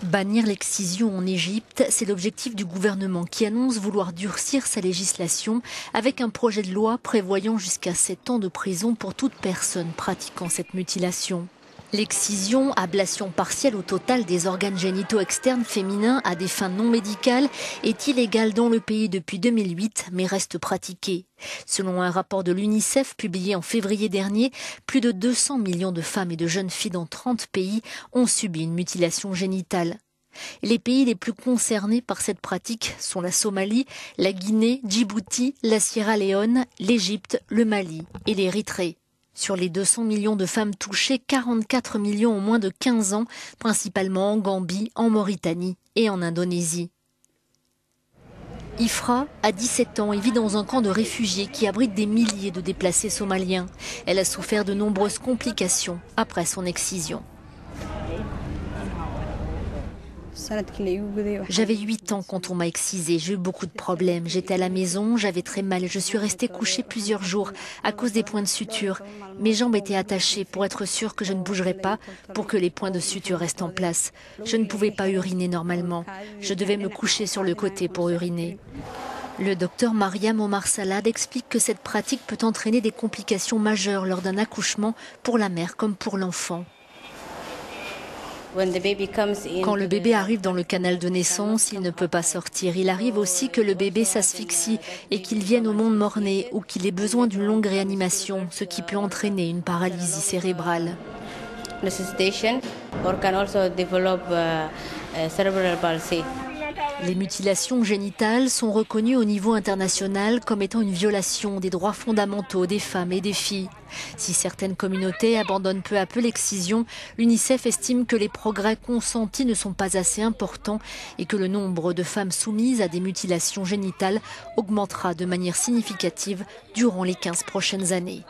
Bannir l'excision en Égypte, c'est l'objectif du gouvernement qui annonce vouloir durcir sa législation avec un projet de loi prévoyant jusqu'à 7 ans de prison pour toute personne pratiquant cette mutilation. L'excision, ablation partielle ou totale des organes génitaux externes féminins à des fins non médicales, est illégale dans le pays depuis 2008, mais reste pratiquée. Selon un rapport de l'UNICEF publié en février dernier, plus de 200 millions de femmes et de jeunes filles dans 30 pays ont subi une mutilation génitale. Les pays les plus concernés par cette pratique sont la Somalie, la Guinée, Djibouti, la Sierra Leone, l'Égypte, le Mali et l'Érythrée. Sur les 200 millions de femmes touchées, 44 millions ont moins de 15 ans, principalement en Gambie, en Mauritanie et en Indonésie. Ifra a 17 ans et vit dans un camp de réfugiés qui abrite des milliers de déplacés somaliens. Elle a souffert de nombreuses complications après son excision. J'avais 8 ans quand on m'a excisée, j'ai eu beaucoup de problèmes. J'étais à la maison, j'avais très mal et je suis restée couchée plusieurs jours à cause des points de suture. Mes jambes étaient attachées pour être sûre que je ne bougerais pas, pour que les points de suture restent en place. Je ne pouvais pas uriner normalement. Je devais me coucher sur le côté pour uriner. Le docteur Mariam Omar Salad explique que cette pratique peut entraîner des complications majeures lors d'un accouchement pour la mère comme pour l'enfant. Quand le bébé arrive dans le canal de naissance, il ne peut pas sortir. Il arrive aussi que le bébé s'asphyxie et qu'il vienne au monde mort-né ou qu'il ait besoin d'une longue réanimation, ce qui peut entraîner une paralysie cérébrale. Les mutilations génitales sont reconnues au niveau international comme étant une violation des droits fondamentaux des femmes et des filles. Si certaines communautés abandonnent peu à peu l'excision, l'UNICEF estime que les progrès consentis ne sont pas assez importants et que le nombre de femmes soumises à des mutilations génitales augmentera de manière significative durant les 15 prochaines années.